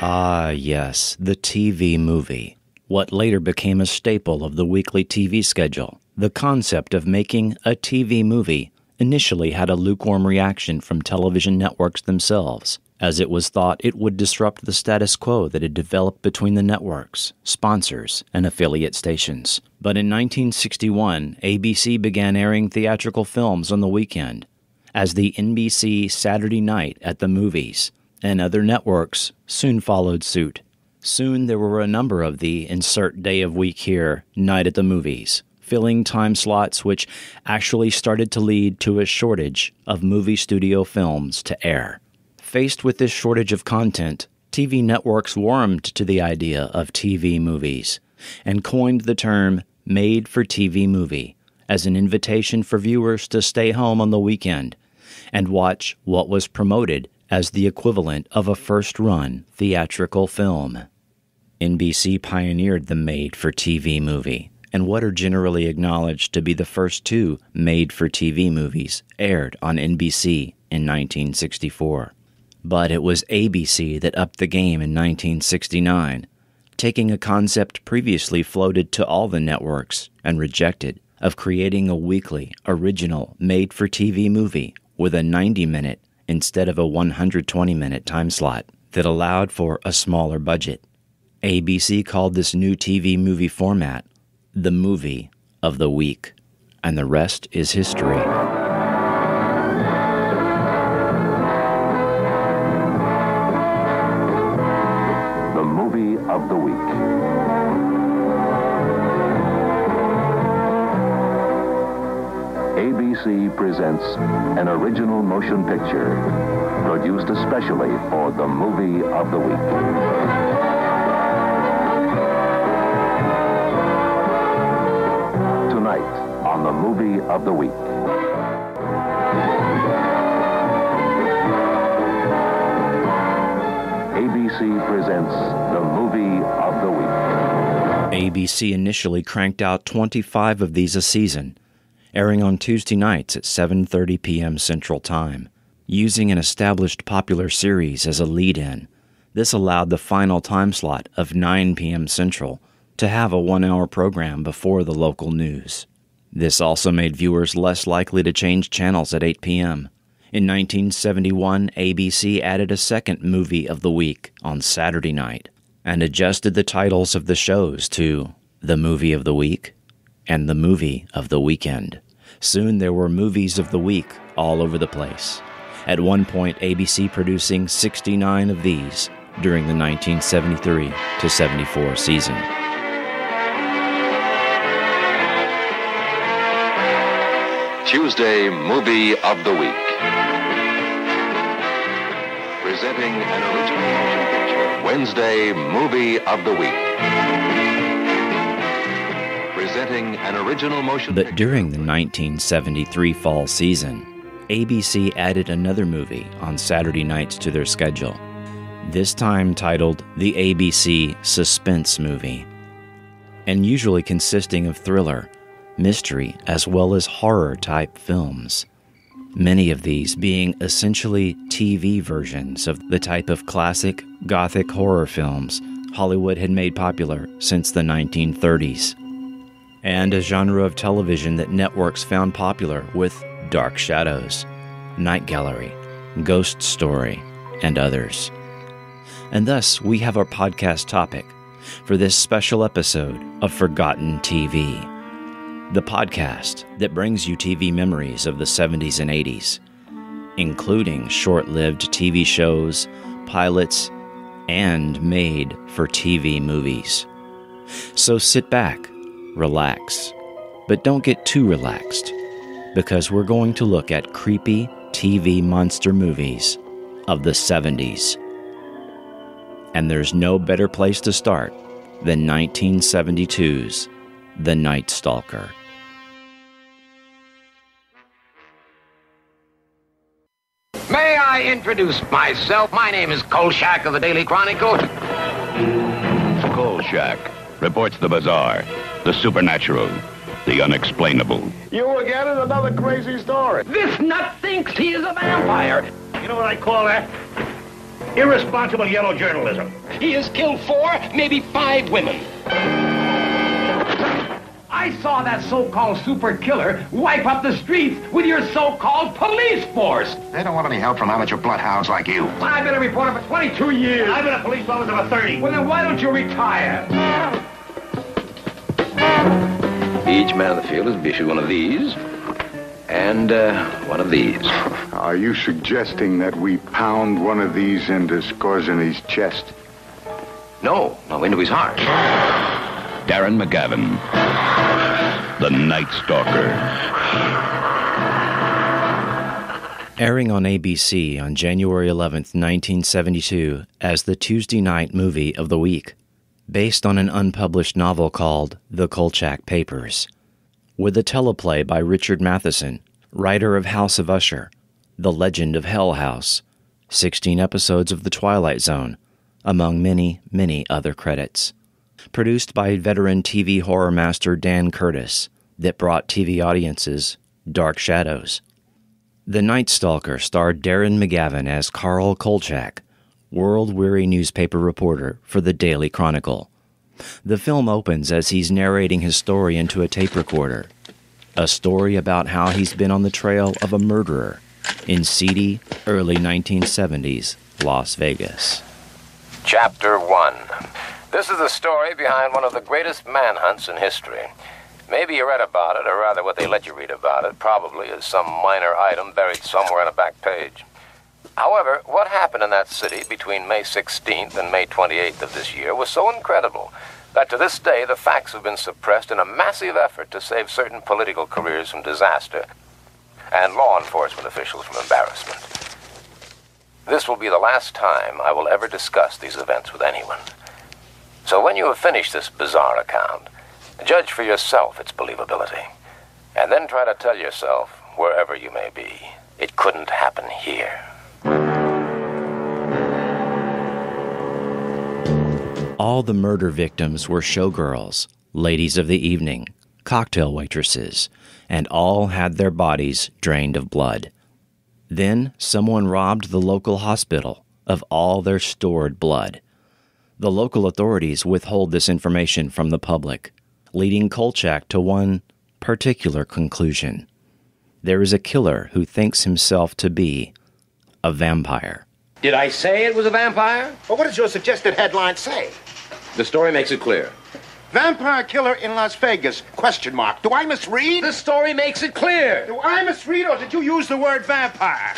Ah, yes, the TV movie. What later became a staple of the weekly TV schedule. The concept of making a TV movie initially had a lukewarm reaction from television networks themselves, as it was thought it would disrupt the status quo that had developed between the networks, sponsors, and affiliate stations. But in 1961, ABC began airing theatrical films on the weekend as the NBC Saturday Night at the Movies, and other networks soon followed suit. Soon there were a number of the insert day of week here, night at the movies, filling time slots which actually started to lead to a shortage of movie studio films to air. Faced with this shortage of content, TV networks warmed to the idea of TV movies and coined the term made-for-TV movie as an invitation for viewers to stay home on the weekend and watch what was promoted as the equivalent of a first-run theatrical film. NBC pioneered the made-for-TV movie, and what are generally acknowledged to be the first two made-for-TV movies aired on NBC in 1964. But it was ABC that upped the game in 1969, taking a concept previously floated to all the networks and rejected of creating a weekly, original, made-for-TV movie with a 90-minute instead of a 120-minute time slot that allowed for a smaller budget. ABC called this new TV movie format the movie of the week, and the rest is history. The movie of the week. ABC presents an original motion picture produced especially for the movie of the week. Tonight on the movie of the week. ABC presents the movie of the week. ABC initially cranked out 25 of these a season, airing on Tuesday nights at 7:30 p.m. Central Time. Using an established popular series as a lead-in, this allowed the final time slot of 9 p.m. Central to have a 1-hour program before the local news. This also made viewers less likely to change channels at 8 p.m. In 1971, ABC added a second movie of the week on Saturday night and adjusted the titles of the shows to The Movie of the Week and The Movie of the Weekend. Soon there were movies of the week all over the place. At one point, ABC producing 69 of these during the 1973 to 74 season. Tuesday Movie of the Week. Presenting an original motion picture. Wednesday Movie of the Week. Presenting an original motion picture. But during the 1973 fall season, ABC added another movie on Saturday nights to their schedule, this time titled the ABC Suspense Movie, and usually consisting of thriller, mystery, as well as horror-type films. Many of these being essentially TV versions of the type of classic Gothic horror films Hollywood had made popular since the 1930s, and a genre of television that networks found popular with Dark Shadows, Night Gallery, Ghost Story, and others. And thus, we have our podcast topic for this special episode of Forgotten TV, the podcast that brings you TV memories of the 70s and 80s, including short-lived TV shows, pilots, and made-for-TV movies. So sit back, relax, but don't get too relaxed, because we're going to look at creepy TV monster movies of the 70s. And there's no better place to start than 1972's The Night Stalker. I introduce myself? My name is Kolchak of the Daily Chronicle. Kolchak reports the bizarre, the supernatural, the unexplainable. You again is another crazy story. This nut thinks he is a vampire. You know what I call that? Irresponsible yellow journalism. He has killed 4, maybe 5 women. I saw that so-called super killer wipe up the streets with your so-called police force. They don't want any help from amateur bloodhounds like you. I've been a reporter for 22 years. I've been a police officer for 30. Well, then why don't you retire? Each man in the field is issued one of these and one of these. Are you suggesting that we pound one of these into Skorzeny's chest? No, into his heart. Darren McGavin, the Night Stalker. Airing on ABC on January 11th, 1972, as the Tuesday night movie of the week, based on an unpublished novel called The Kolchak Papers, with a teleplay by Richard Matheson, writer of House of Usher, The Legend of Hell House, 16 episodes of The Twilight Zone, among many, many other credits. Produced by veteran TV horror master Dan Curtis, that brought TV audiences Dark Shadows. The Night Stalker starred Darren McGavin as Carl Kolchak, world-weary newspaper reporter for the Daily Chronicle. The film opens as he's narrating his story into a tape recorder, a story about how he's been on the trail of a murderer in seedy, early 1970s Las Vegas. Chapter 1. This is the story behind one of the greatest manhunts in history. Maybe you read about it, or rather what they let you read about it, probably as some minor item buried somewhere on a back page. However, what happened in that city between May 16th and May 28th of this year was so incredible that to this day the facts have been suppressed in a massive effort to save certain political careers from disaster and law enforcement officials from embarrassment. This will be the last time I will ever discuss these events with anyone. So when you have finished this bizarre account, judge for yourself its believability, and then try to tell yourself, wherever you may be, it couldn't happen here. All the murder victims were showgirls, ladies of the evening, cocktail waitresses, and all had their bodies drained of blood. Then someone robbed the local hospital of all their stored blood. The local authorities withhold this information from the public, leading Kolchak to one particular conclusion. There is a killer who thinks himself to be a vampire. Did I say it was a vampire? Well, what does your suggested headline say? The story makes it clear. Vampire killer in Las Vegas, ? Do I misread? The story makes it clear. Do I misread, or did you use the word vampire?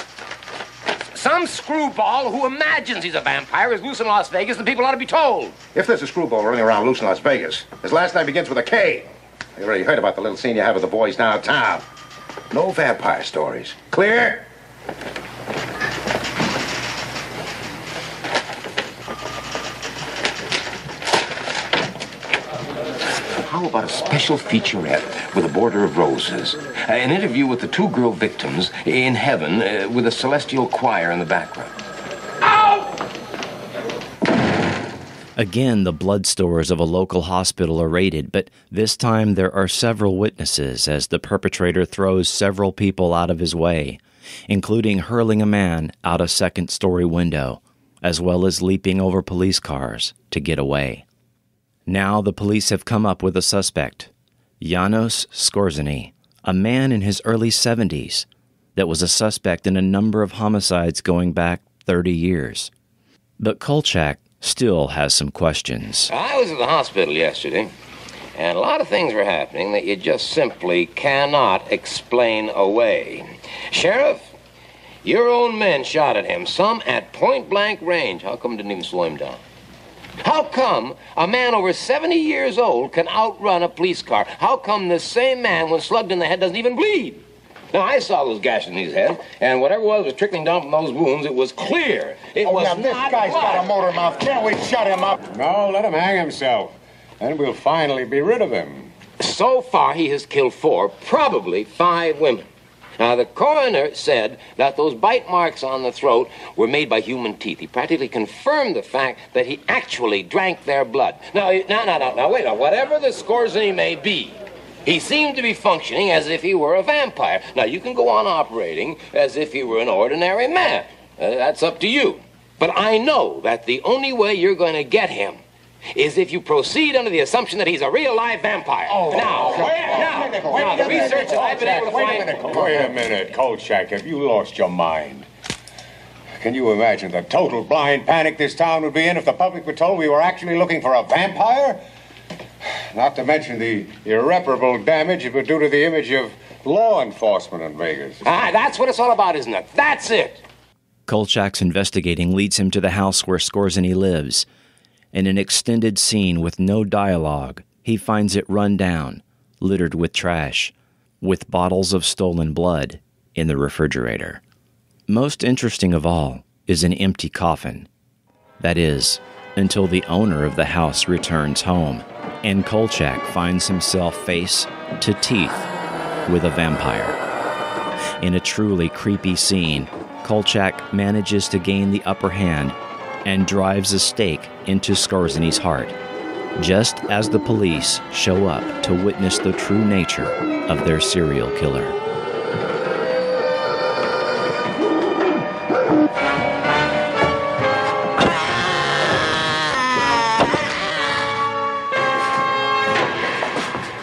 Some screwball who imagines he's a vampire is loose in Las Vegas, and people ought to be told. If there's a screwball running around loose in Las Vegas, his last name begins with a K. You already heard about the little scene you have with the boys downtown. No vampire stories. Clear? How about a special featurette with a border of roses? An interview with the 2 girl victims in heaven with a celestial choir in the background. Again, the blood stores of a local hospital are raided, but this time there are several witnesses as the perpetrator throws several people out of his way, including hurling a man out a second-story window, as well as leaping over police cars to get away. Now the police have come up with a suspect, Janos Skorzeny, a man in his early 70s that was a suspect in a number of homicides going back 30 years. But Kolchak still has some questions. I was at the hospital yesterday, and a lot of things were happening that you just simply cannot explain away. Sheriff, your own men shot at him, some at point-blank range. How come didn't even slow him down? How come a man over 70 years old can outrun a police car? How come this same man, when slugged in the head, doesn't even bleed? Now, I saw those gashes in his head, and whatever was trickling down from those wounds, it was clear. It was this guy's got a motor mouth. Can't we shut him up? No, let him hang himself. Then we'll finally be rid of him. So far, he has killed 4, probably 5 women. Now, the coroner said that those bite marks on the throat were made by human teeth. He practically confirmed the fact that he actually drank their blood. Now, wait, whatever the Skorzeny may be, he seemed to be functioning as if he were a vampire. Now, you can go on operating as if he were an ordinary man. That's up to you. But I know that the only way you're going to get him is if you proceed under the assumption that he's a real live vampire. Now, the research that I've been able to find... Wait a minute, Kolchak, have you lost your mind? Can you imagine the total blind panic this town would be in if the public were told we were actually looking for a vampire? Not to mention the irreparable damage it would do to the image of law enforcement in Vegas. That's what it's all about, isn't it? That's it! Kolchak's investigating leads him to the house where Skorzeny lives. In an extended scene with no dialogue, he finds it run down, littered with trash, with bottles of stolen blood in the refrigerator. Most interesting of all is an empty coffin. That is, until the owner of the house returns home, and Kolchak finds himself face to teeth with a vampire. In a truly creepy scene, Kolchak manages to gain the upper hand and drives a stake into Skorzeny's heart, just as the police show up to witness the true nature of their serial killer.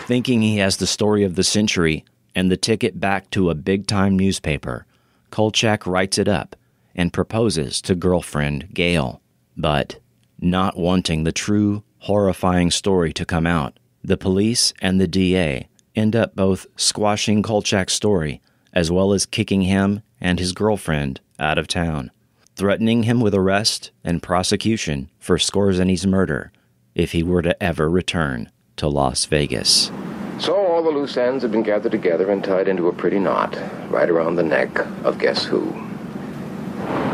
Thinking he has the story of the century and the ticket back to a big-time newspaper, Kolchak writes it up and proposes to girlfriend Gail. But, not wanting the true, horrifying story to come out, the police and the DA end up both squashing Kolchak's story as well as kicking him and his girlfriend out of town, threatening him with arrest and prosecution for Skorzeny's murder if he were to ever return to Las Vegas. So all the loose ends have been gathered together and tied into a pretty knot right around the neck of guess who.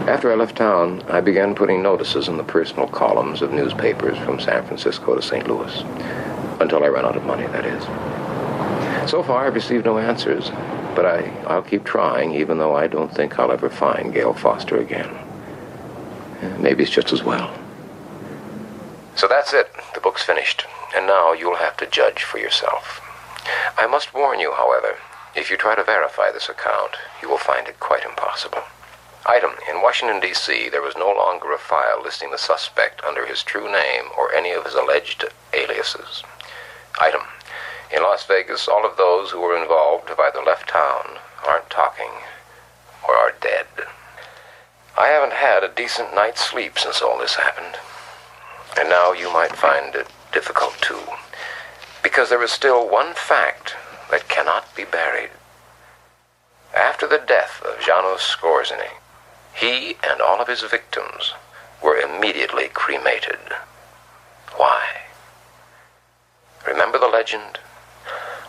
After I left town, I began putting notices in the personal columns of newspapers from San Francisco to St. Louis. Until I ran out of money, that is. So far, I've received no answers, but I'll keep trying, even though I don't think I'll ever find Gail Foster again. Maybe it's just as well. So that's it. The book's finished, and now you'll have to judge for yourself. I must warn you, however, if you try to verify this account, you will find it quite impossible. Item, in Washington, D.C., there was no longer a file listing the suspect under his true name or any of his alleged aliases. Item, in Las Vegas, all of those who were involved have either left town, aren't talking, or are dead. I haven't had a decent night's sleep since all this happened. And now you might find it difficult, too, because there is still one fact that cannot be buried. After the death of Janos Skorzeny, he and all of his victims were immediately cremated. Why? Remember the legend?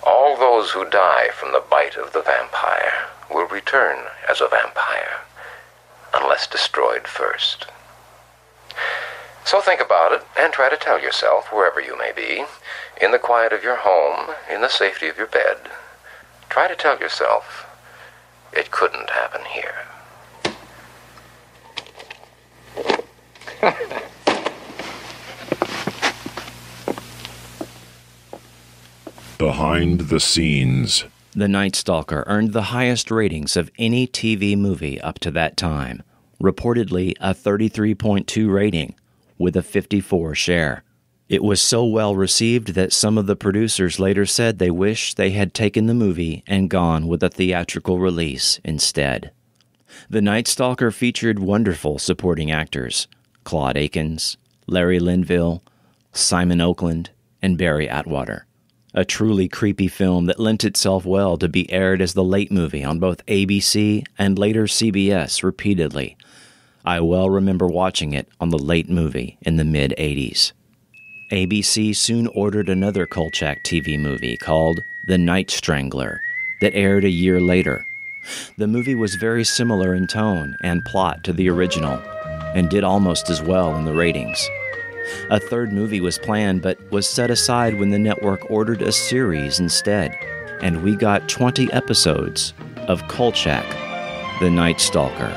All those who die from the bite of the vampire will return as a vampire, unless destroyed first. So think about it and try to tell yourself, wherever you may be, in the quiet of your home, in the safety of your bed, try to tell yourself, it couldn't happen here. Behind the scenes. The Night Stalker earned the highest ratings of any TV movie up to that time, reportedly a 33.2 rating, with a 54 share. It was so well received that some of the producers later said they wish they had taken the movie and gone with a theatrical release instead. The Night Stalker featured wonderful supporting actors: Claude Akins, Larry Linville, Simon Oakland, and Barry Atwater. A truly creepy film that lent itself well to be aired as the late movie on both ABC and later CBS repeatedly. I well remember watching it on the late movie in the mid-'80s. ABC soon ordered another Kolchak TV movie called The Night Strangler that aired a year later. The movie was very similar in tone and plot to the original and did almost as well in the ratings. A third movie was planned but was set aside when the network ordered a series instead, and we got 20 episodes of Kolchak, the Night Stalker.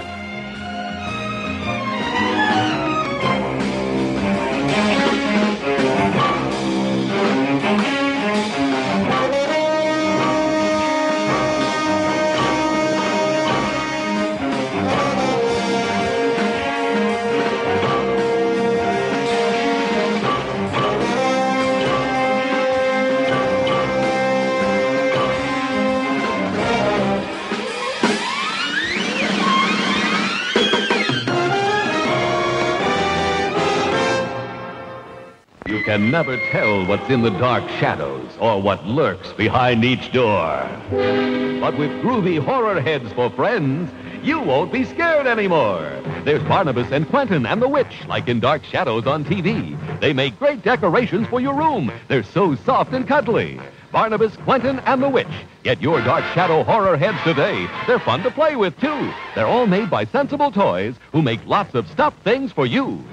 You can never tell what's in the dark shadows or what lurks behind each door. But with Groovy horror heads for friends, you won't be scared anymore. There's Barnabas and Quentin and the Witch, like in Dark Shadows on TV. They make great decorations for your room. They're so soft and cuddly. Barnabas, Quentin, and the Witch. Get your Dark Shadow horror heads today. They're fun to play with, too. They're all made by Sensible Toys, who make lots of stuffed things for you.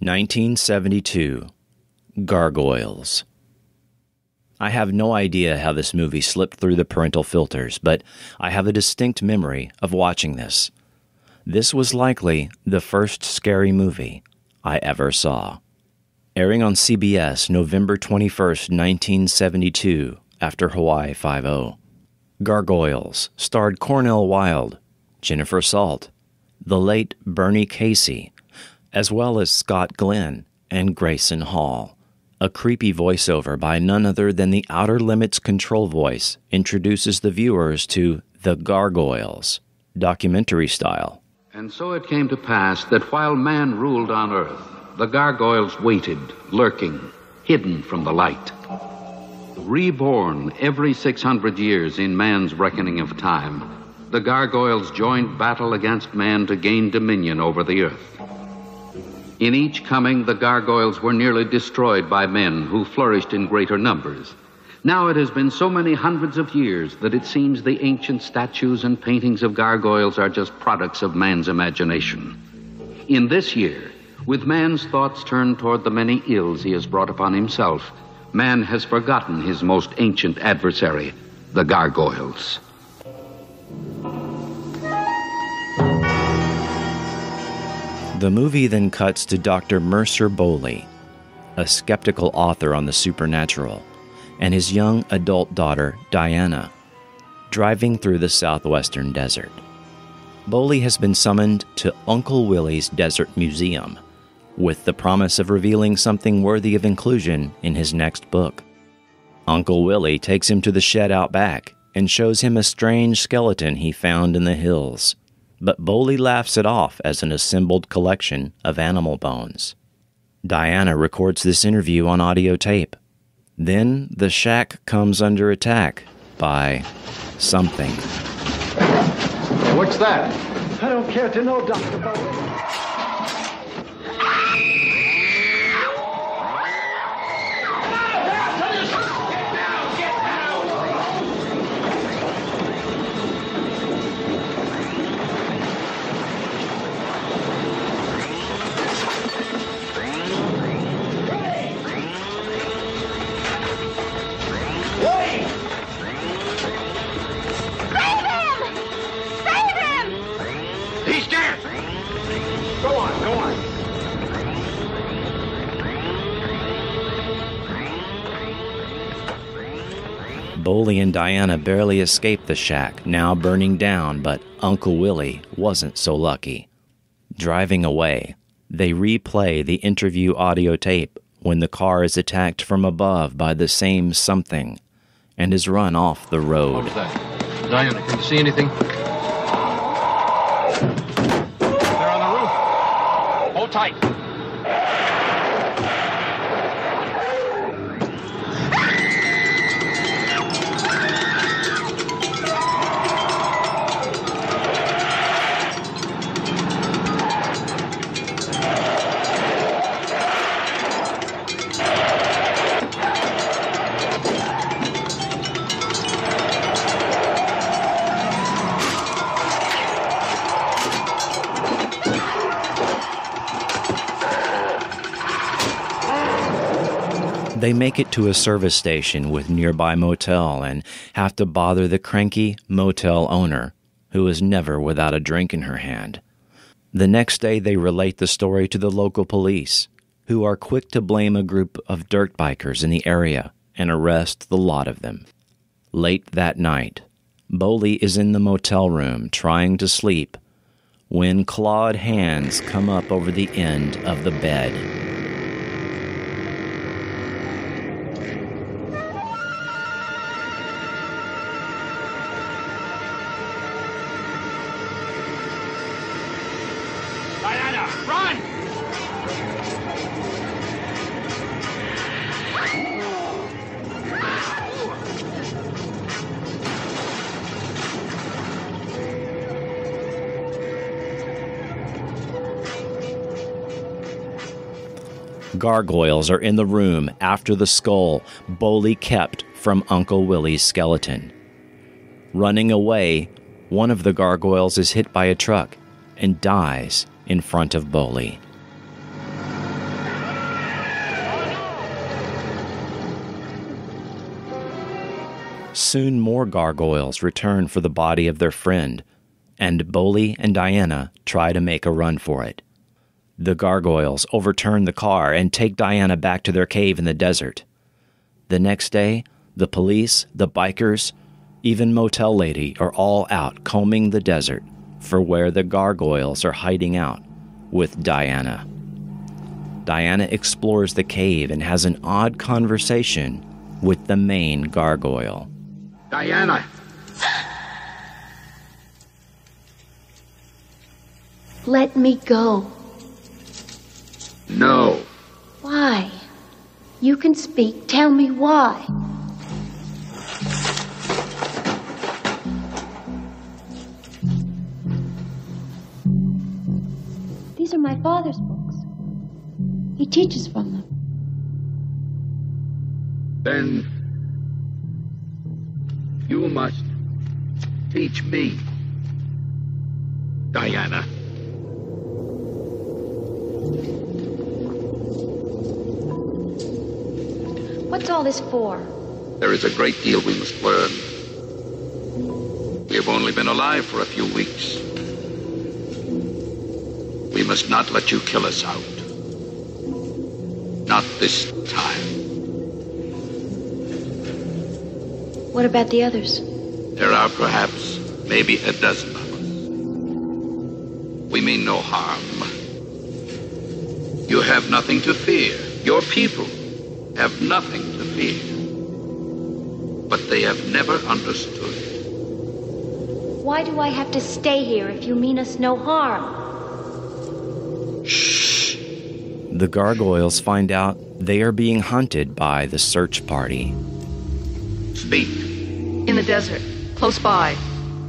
1972, Gargoyles. I have no idea how this movie slipped through the parental filters, but I have a distinct memory of watching this. This was likely the first scary movie I ever saw. Airing on CBS November 21st, 1972, after Hawaii 5-0. Gargoyles starred Cornell Wilde, Jennifer Salt, the late Bernie Casey, as well as Scott Glenn and Grayson Hall. A creepy voiceover by none other than the Outer Limits control voice introduces the viewers to the Gargoyles, documentary style. And so it came to pass that while man ruled on earth, the gargoyles waited, lurking, hidden from the light. Reborn every 600 years in man's reckoning of time, the gargoyles joined battle against man to gain dominion over the earth. In each coming, the gargoyles were nearly destroyed by men who flourished in greater numbers. Now it has been so many hundreds of years that it seems the ancient statues and paintings of gargoyles are just products of man's imagination. In this year, with man's thoughts turned toward the many ills he has brought upon himself, man has forgotten his most ancient adversary, the gargoyles. The movie then cuts to Dr. Mercer Bowley, a skeptical author on the supernatural, and his young adult daughter, Diana, driving through the southwestern desert. Bowley has been summoned to Uncle Willie's Desert Museum, with the promise of revealing something worthy of inclusion in his next book. Uncle Willie takes him to the shed out back and shows him a strange skeleton he found in the hills. But Bowley laughs it off as an assembled collection of animal bones. Diana records this interview on audio tape. Then the shack comes under attack by something. What's that? I don't care to know, Dr. Bowley. Bowley and Diana barely escape the shack, now burning down, but Uncle Willie wasn't so lucky. Driving away, they replay the interview audio tape when the car is attacked from above by the same something and is run off the road. What was that? Diana, can you see anything? They're on the roof. Hold tight. They make it to a service station with nearby motel and have to bother the cranky motel owner, who is never without a drink in her hand. The next day they relate the story to the local police, who are quick to blame a group of dirt bikers in the area and arrest the lot of them. Late that night, Boley is in the motel room trying to sleep when clawed hands come up over the end of the bed. Diana, run! Gargoyles are in the room after the skull Boley kept from Uncle Willie's skeleton. Running away, one of the gargoyles is hit by a truck and dies in front of Boley. Soon more gargoyles return for the body of their friend, and Boley and Diana try to make a run for it. The gargoyles overturn the car and take Diana back to their cave in the desert. The next day, the police, the bikers, even Motel Lady are all out combing the desert for where the gargoyles are hiding out with Diana. Diana explores the cave and has an odd conversation with the main gargoyle. Diana! Let me go. No. Why? You can speak. Tell me why. These are my father's books. He teaches from them. Then you must teach me, Diana. What's all this for? There is a great deal we must learn. We have only been alive for a few weeks. We must not let you kill us out. Not this time. What about the others? There are perhaps maybe a dozen of us. We mean no harm. You have nothing to fear. Your people have nothing to fear. But they have never understood. Why do I have to stay here if you mean us no harm? Shh. The gargoyles find out they are being hunted by the search party. Speak. In the desert, close by.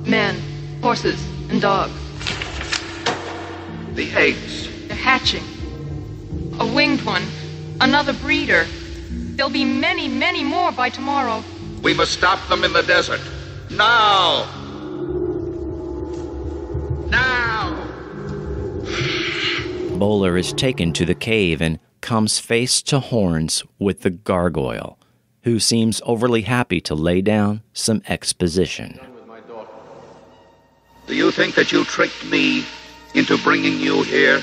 Men, horses, and dogs. The eggs. They're hatching. A winged one. Another breeder. There'll be many, many more by tomorrow. We must stop them in the desert. Now! Now! Bowler is taken to the cave and comes face to horns with the gargoyle, who seems overly happy to lay down some exposition. Do you think that you tricked me into bringing you here?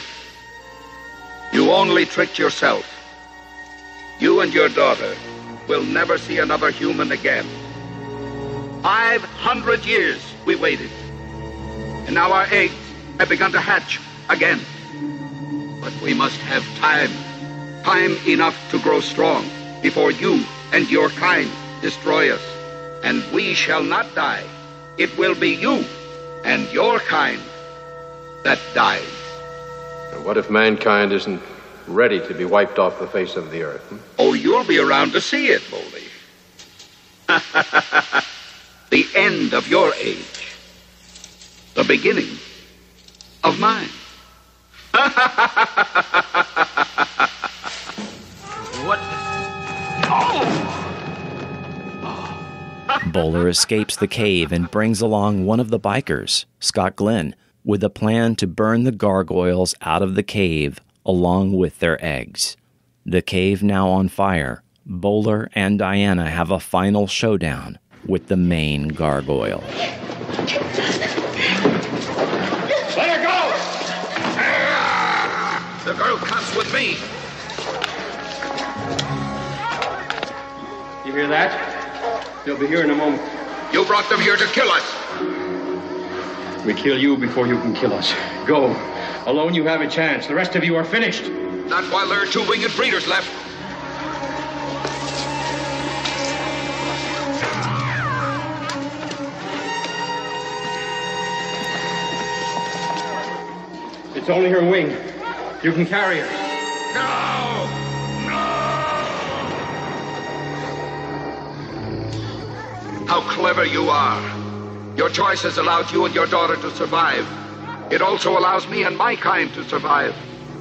You only tricked yourself. You and your daughter will never see another human again. 500 years we waited. And now our eggs have begun to hatch again. But we must have time. Time enough to grow strong before you and your kind destroy us. And we shall not die. It will be you and your kind that dies. And what if mankind isn't ready to be wiped off the face of the earth? Oh, you'll be around to see it, Boley. The end of your age. The beginning of mine. What? Oh! Bowler escapes the cave and brings along one of the bikers, Scott Glenn, with a plan to burn the gargoyles out of the cave along with their eggs. The cave now on fire, Bowler and Diana have a final showdown with the main gargoyle. Let her go! The girl comes with me. You hear that? They'll be here in a moment. You brought them here to kill us. We kill you before you can kill us. Go. Alone you have a chance. The rest of you are finished. Not while there are 2 winged breeders left. It's only her wing. You can carry her. How clever you are. Your choice has allowed you and your daughter to survive. It also allows me and my kind to survive.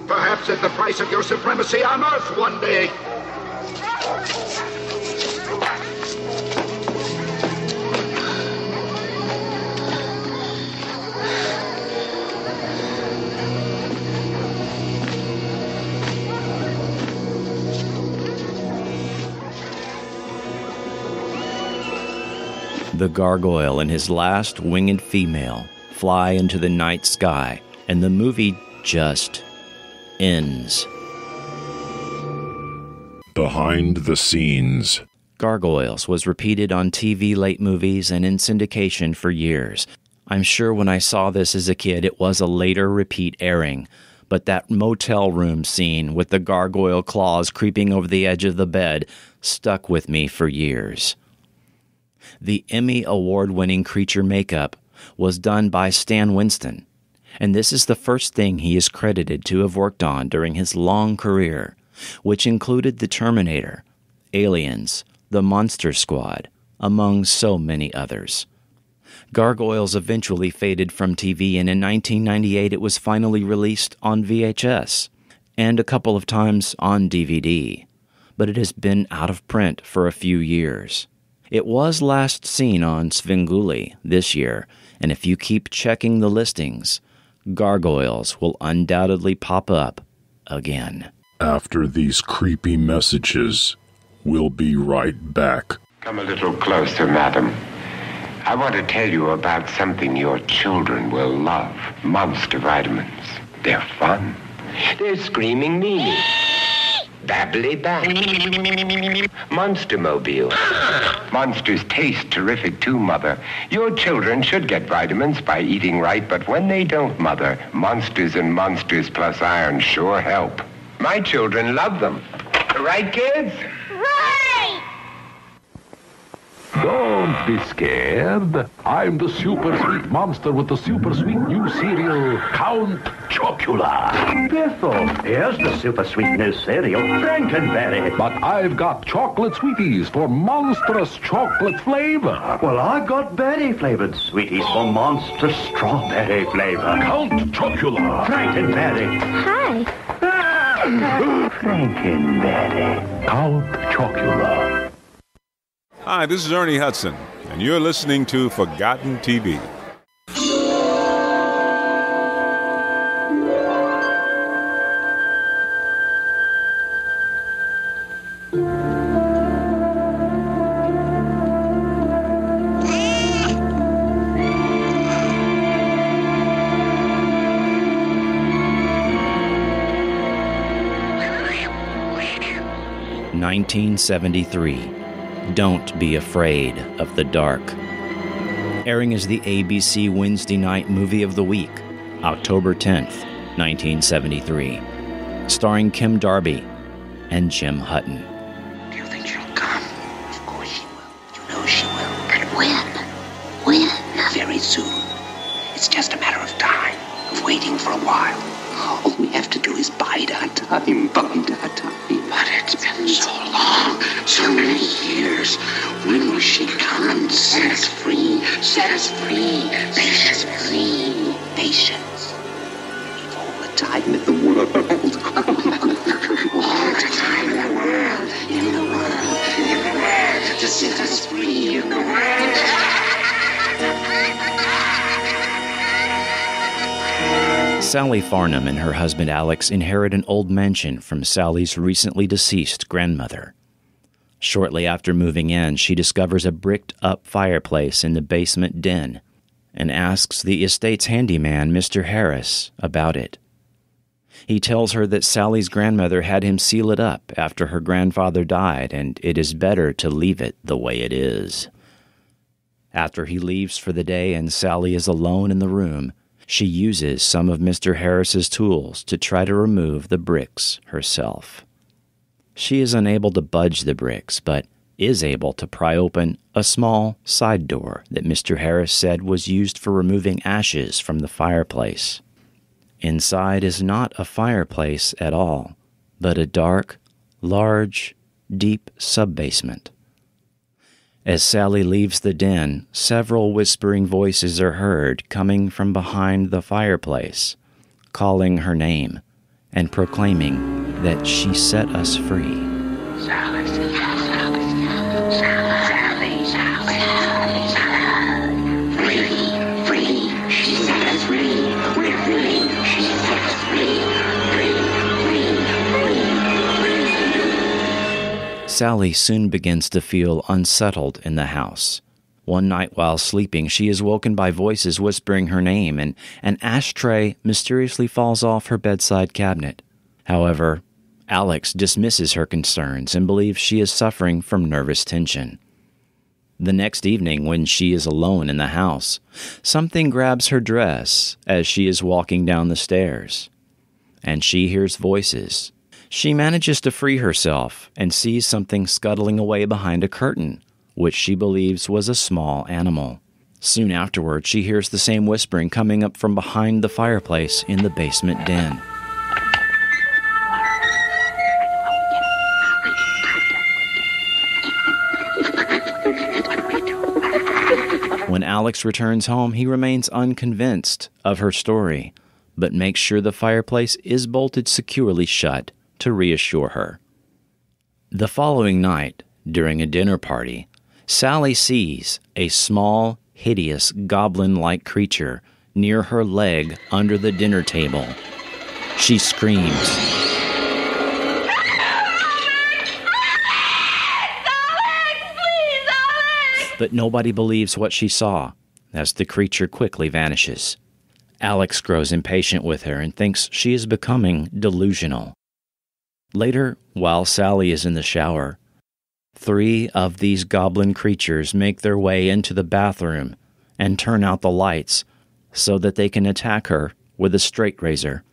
Perhaps at the price of your supremacy on Earth one day. The gargoyle and his last winged female fly into the night sky, and the movie just ends. Behind the scenes. Gargoyles was repeated on TV late movies and in syndication for years. I'm sure when I saw this as a kid, it was a later repeat airing, but that motel room scene with the gargoyle claws creeping over the edge of the bed stuck with me for years. The Emmy award-winning creature makeup was done by Stan Winston, and this is the first thing he is credited to have worked on during his long career, which included The Terminator, Aliens, The Monster Squad, among so many others. Gargoyles eventually faded from TV, and in 1998 it was finally released on VHS, and a couple of times on DVD, but it has been out of print for a few years. It was last seen on Svengoolie this year, and if you keep checking the listings, Gargoyles will undoubtedly pop up again. After these creepy messages, we'll be right back. Come a little closer, madam. I want to tell you about something your children will love. Monster vitamins. They're fun. They're screaming Mimi. Babbly Bap. Monstermobile. Monsters taste terrific too, Mother. Your children should get vitamins by eating right, but when they don't, Mother, Monsters and Monsters Plus Iron sure help. My children love them. Right, kids? Right! Don't be scared. I'm the super sweet monster with the super sweet new cereal, Count Chocula. Biffle, here's the super sweet new cereal, Frankenberry. But I've got chocolate sweeties for monstrous chocolate flavor. Well, I got berry-flavored sweeties for monstrous strawberry flavor. Count Chocula. Frankenberry. Hi. Frankenberry. Count Chocula. Hi, this is Ernie Hudson, and you're listening to Forgotten TV. (1973). Don't Be Afraid of the Dark. Airing as the ABC Wednesday Night Movie of the Week, October 10th, 1973. Starring Kim Darby and Jim Hutton. Do you think she'll come? Of course she will. You know she will. But when? When? Very soon. It's just a matter of time, of waiting for a while. All we have to do is bide our time, bide our time. But it's been so long, so many years. When will she come and set us free? Set us free, set us free. Patience. We've all the time in the world. All the time in the world. In the world. In the world. To set us free in the world. Sally Farnham and her husband Alex inherit an old mansion from Sally's recently deceased grandmother. Shortly after moving in, she discovers a bricked-up fireplace in the basement den and asks the estate's handyman, Mr. Harris, about it. He tells her that Sally's grandmother had him seal it up after her grandfather died, and it is better to leave it the way it is. After he leaves for the day and Sally is alone in the room, she uses some of Mr. Harris's tools to try to remove the bricks herself. She is unable to budge the bricks, but is able to pry open a small side door that Mr. Harris said was used for removing ashes from the fireplace. Inside is not a fireplace at all, but a dark, large, deep sub-basement. As Sally leaves the den, several whispering voices are heard coming from behind the fireplace, calling her name and proclaiming that she set us free. Sally, Sally, Sally, Sally, Sally, Sally. Free, free, she set us free. We're free, she set us free. Sally soon begins to feel unsettled in the house. One night while sleeping, she is woken by voices whispering her name, and an ashtray mysteriously falls off her bedside cabinet. However, Alex dismisses her concerns and believes she is suffering from nervous tension. The next evening, when she is alone in the house, something grabs her dress as she is walking down the stairs, and she hears voices. She manages to free herself and sees something scuttling away behind a curtain, which she believes was a small animal. Soon afterward, she hears the same whispering coming up from behind the fireplace in the basement den. When Alex returns home, he remains unconvinced of her story, but makes sure the fireplace is bolted securely shut to reassure her. The following night, during a dinner party, Sally sees a small, hideous, goblin-like creature near her leg under the dinner table. She screams. But nobody believes what she saw, as the creature quickly vanishes. Alex grows impatient with her and thinks she is becoming delusional. Later, while Sally is in the shower, 3 of these goblin creatures make their way into the bathroom and turn out the lights so that they can attack her with a straight razor.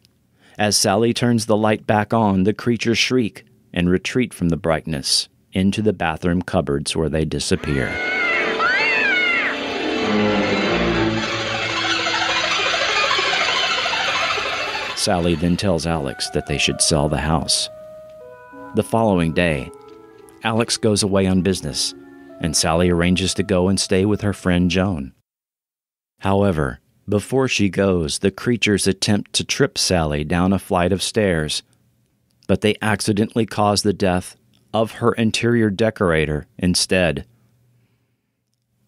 As Sally turns the light back on, the creatures shriek and retreat from the brightness into the bathroom cupboards where they disappear. Sally then tells Alex that they should sell the house. The following day, Alex goes away on business, and Sally arranges to go and stay with her friend Joan. However, before she goes, the creatures attempt to trip Sally down a flight of stairs, but they accidentally cause the death of her interior decorator instead.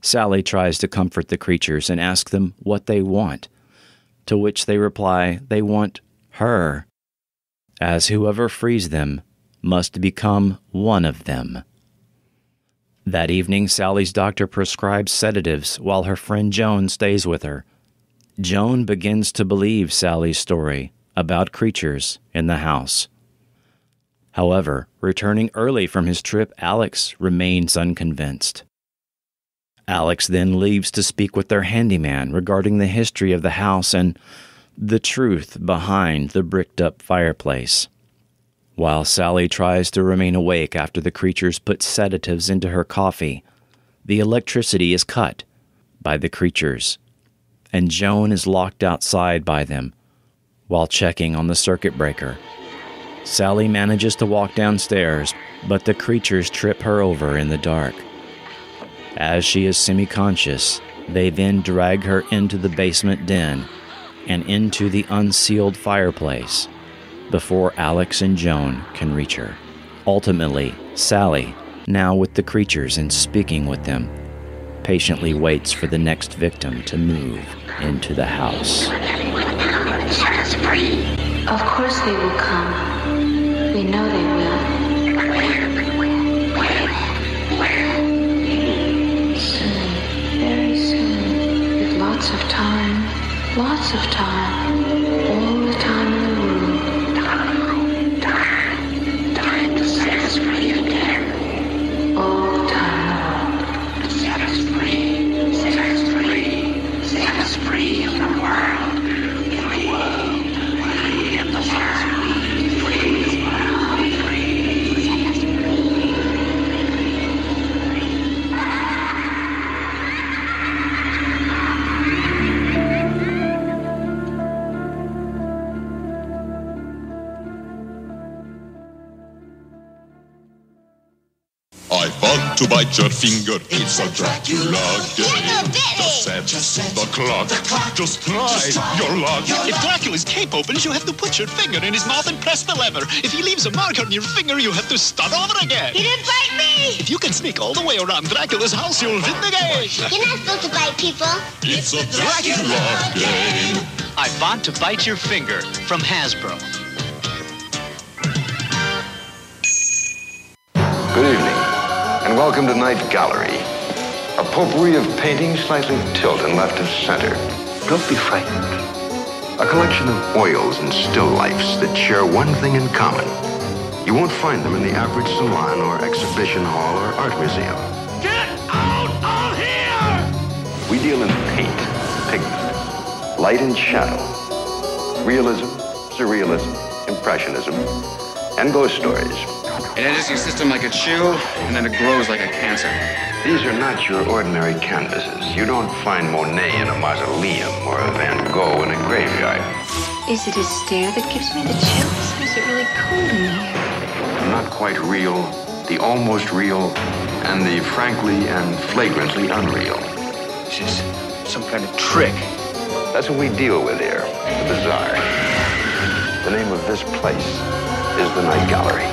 Sally tries to comfort the creatures and ask them what they want, to which they reply they want her, as whoever frees them must become one of them. That evening, Sally's doctor prescribes sedatives while her friend Joan stays with her. Joan begins to believe Sally's story about creatures in the house. However, returning early from his trip, Alex remains unconvinced. Alex then leaves to speak with their handyman regarding the history of the house and the truth behind the bricked-up fireplace. While Sally tries to remain awake after the creatures put sedatives into her coffee, the electricity is cut by the creatures, and Joan is locked outside by them while checking on the circuit breaker. Sally manages to walk downstairs, but the creatures trip her over in the dark. As she is semi-conscious, they then drag her into the basement den and into the unsealed fireplace before Alex and Joan can reach her. Ultimately, Sally, now with the creatures and speaking with them, patiently waits for the next victim to move into the house. Of course they will come. We know they will. time. Lots of time. All the time in the world. Time to set us free again. All the time in the world. Set us free. Set us free. Set us free in the world. Free. Free in the world. Free in the world. Free. Set us free. I want to bite your finger. It's a Dracula game. Just set the clock. Just try your luck. If Dracula's cape opens, you have to put your finger in his mouth and press the lever. If he leaves a mark on your finger, you have to start over again. He didn't bite me! If you can sneak all the way around Dracula's house, you'll win the game. You're not supposed to bite people. It's a Dracula game. I want to bite your finger from Hasbro. Good evening, and welcome to Night Gallery. A potpourri of paintings slightly tilted left of center. Don't be frightened. A collection of oils and still lifes that share one thing in common. You won't find them in the average salon or exhibition hall or art museum. Get out of here! We deal in paint, pigment, light and shadow, realism, surrealism, impressionism, and ghost stories. It enters your system like a chew, and then it grows like a cancer. These are not your ordinary canvases. You don't find Monet in a mausoleum or a Van Gogh in a graveyard. Is it his stare that gives me the chills? Or is it really cold in here? Not quite real, the almost real, and the frankly and flagrantly unreal. This is some kind of trick. That's what we deal with here, the bizarre. The name of this place is the Night Gallery.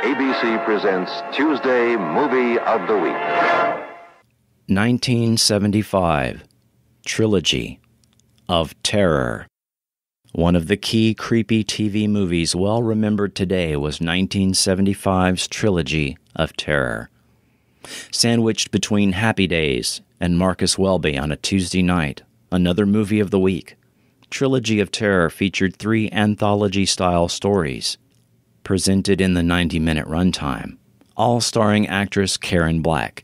ABC presents Tuesday Movie of the Week. 1975, Trilogy of Terror. One of the key creepy TV movies well remembered today was 1975's Trilogy of Terror. Sandwiched between Happy Days and Marcus Welby on a Tuesday night, another movie of the week, Trilogy of Terror featured 3 anthology-style stories, presented in the 90-minute runtime, all starring actress Karen Black,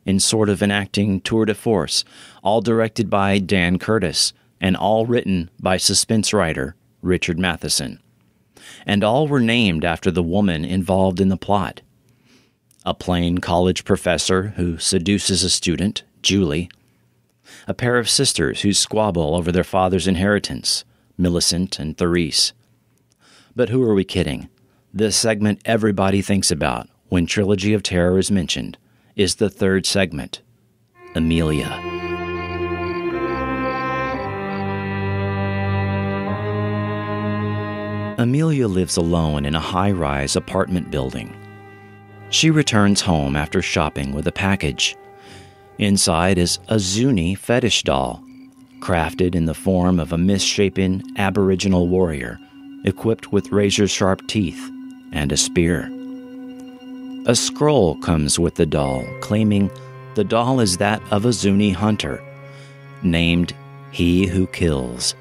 in sort of an acting tour de force, all directed by Dan Curtis, and all written by suspense writer Richard Matheson. And all were named after the woman involved in the plot. A plain college professor who seduces a student, Julie. A pair of sisters who squabble over their father's inheritance, Millicent and Therese. But who are we kidding? The segment everybody thinks about when Trilogy of Terror is mentioned is the third segment, Amelia. Amelia lives alone in a high-rise apartment building. She returns home after shopping with a package. Inside is a Zuni fetish doll, crafted in the form of a misshapen Aboriginal warrior, equipped with razor-sharp teeth and a spear. A scroll comes with the doll, claiming the doll is that of a Zuni hunter, named He Who Kills,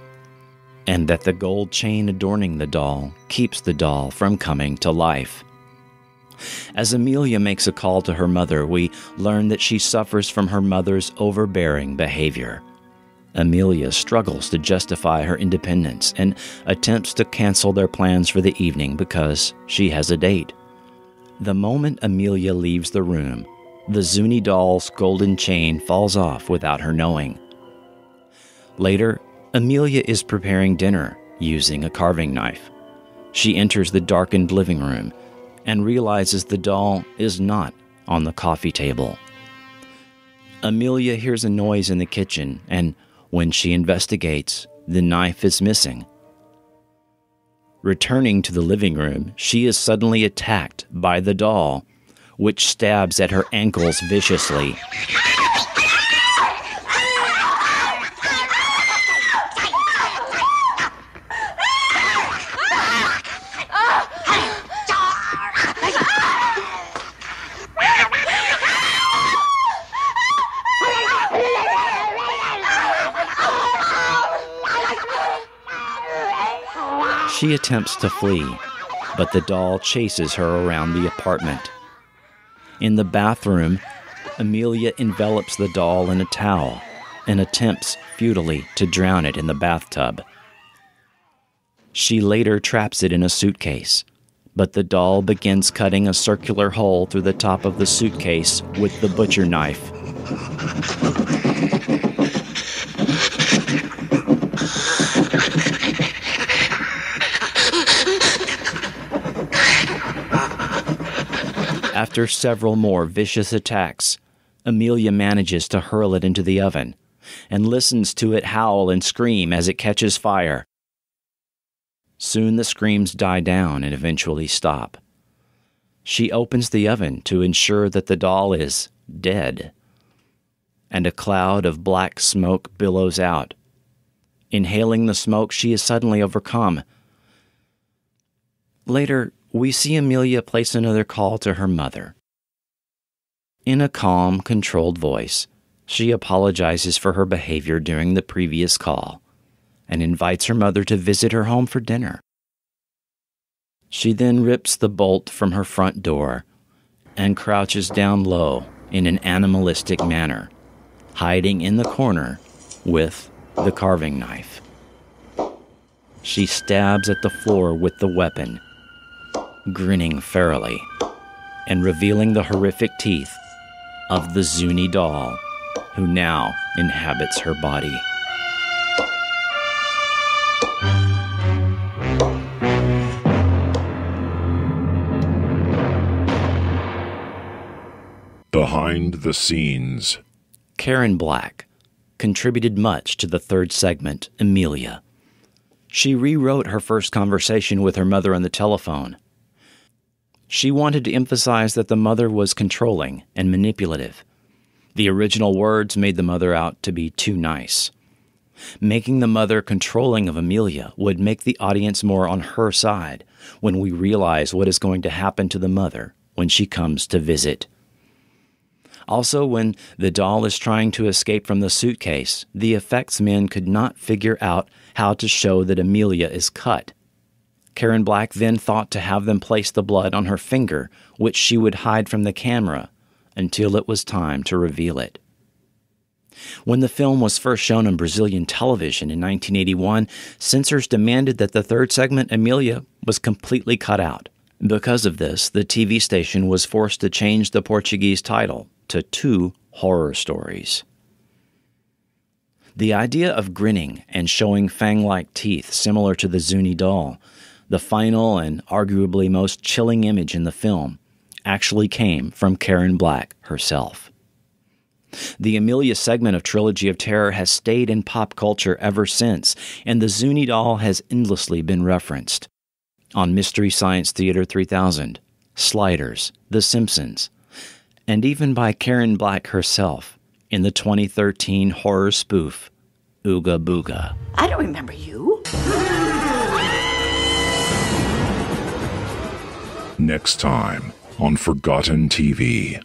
and that the gold chain adorning the doll keeps the doll from coming to life. As Amelia makes a call to her mother, we learn that she suffers from her mother's overbearing behavior. Amelia struggles to justify her independence and attempts to cancel their plans for the evening because she has a date. The moment Amelia leaves the room, the Zuni doll's golden chain falls off without her knowing. Later, Amelia is preparing dinner using a carving knife. She enters the darkened living room and realizes the doll is not on the coffee table. Amelia hears a noise in the kitchen, and when she investigates, the knife is missing. Returning to the living room, she is suddenly attacked by the doll, which stabs at her ankles viciously. She attempts to flee, but the doll chases her around the apartment. In the bathroom, Amelia envelops the doll in a towel and attempts futilely to drown it in the bathtub. She later traps it in a suitcase, but the doll begins cutting a circular hole through the top of the suitcase with the butcher knife. After several more vicious attacks, Amelia manages to hurl it into the oven and listens to it howl and scream as it catches fire. Soon the screams die down and eventually stop. She opens the oven to ensure that the doll is dead, and a cloud of black smoke billows out. Inhaling the smoke, she is suddenly overcome. Later, we see Amelia place another call to her mother. In a calm, controlled voice, she apologizes for her behavior during the previous call and invites her mother to visit her home for dinner. She then rips the bolt from her front door and crouches down low in an animalistic manner, hiding in the corner with the carving knife. She stabs at the floor with the weapon, grinning ferally and revealing the horrific teeth of the Zuni doll, who now inhabits her body. Behind the scenes. Karen Black contributed much to the third segment, Amelia. She rewrote her first conversation with her mother on the telephone. She wanted to emphasize that the mother was controlling and manipulative. The original words made the mother out to be too nice. Making the mother controlling of Amelia would make the audience more on her side when we realize what is going to happen to the mother when she comes to visit. Also, when the doll is trying to escape from the suitcase, the effects men could not figure out how to show that Amelia is cut. Karen Black then thought to have them place the blood on her finger, which she would hide from the camera until it was time to reveal it. When the film was first shown on Brazilian television in 1981, censors demanded that the third segment, Amelia, was completely cut out. Because of this, the TV station was forced to change the Portuguese title to 2 horror stories. The idea of grinning and showing fang-like teeth similar to the Zuni doll, the final and arguably most chilling image in the film, actually came from Karen Black herself. The Amelia segment of Trilogy of Terror has stayed in pop culture ever since, and the Zuni doll has endlessly been referenced. On Mystery Science Theater 3000, Sliders, The Simpsons, and even by Karen Black herself in the 2013 horror spoof, Ooga Booga. I don't remember you. Next time on Forgotten TV.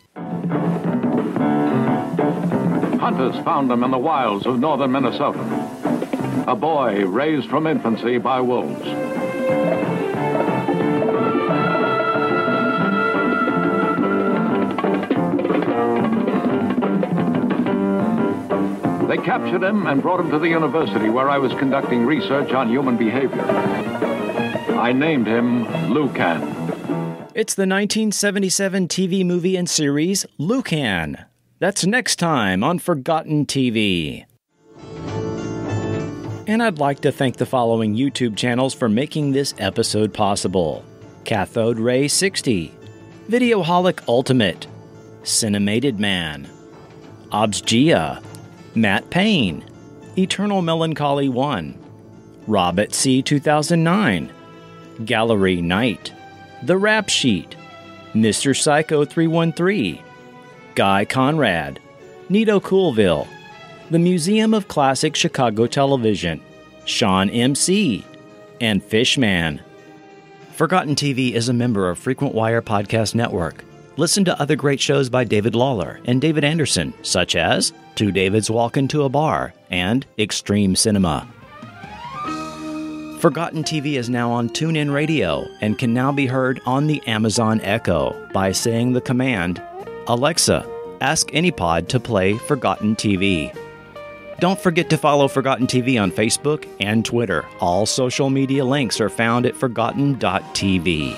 Hunters found him in the wilds of northern Minnesota. A boy raised from infancy by wolves. They captured him and brought him to the university where I was conducting research on human behavior. I named him Lucan. It's the 1977 TV movie and series Lucan. That's next time on Forgotten TV. And I'd like to thank the following YouTube channels for making this episode possible: Cathode Ray 60, Videoholic Ultimate, Cinemated Man, Obsgia, Matt Payne, Eternal Melancholy 1, Robert C. 2009, Gallery Night, The Rap Sheet, Mr. Psycho 313, Guy Conrad, Nito Coolville, the Museum of Classic Chicago Television, Sean MC, and Fishman. Forgotten TV is a member of Frequent Wire Podcast Network. Listen to other great shows by David Lawler and David Anderson, such as Two Davids Walk Into a Bar and Extreme Cinema. Forgotten TV is now on TuneIn Radio and can now be heard on the Amazon Echo by saying the command, "Alexa, ask AnyPod to play Forgotten TV." Don't forget to follow Forgotten TV on Facebook and Twitter. All social media links are found at forgotten.tv.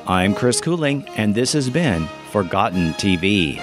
I'm Chris Cooling, and this has been Forgotten TV.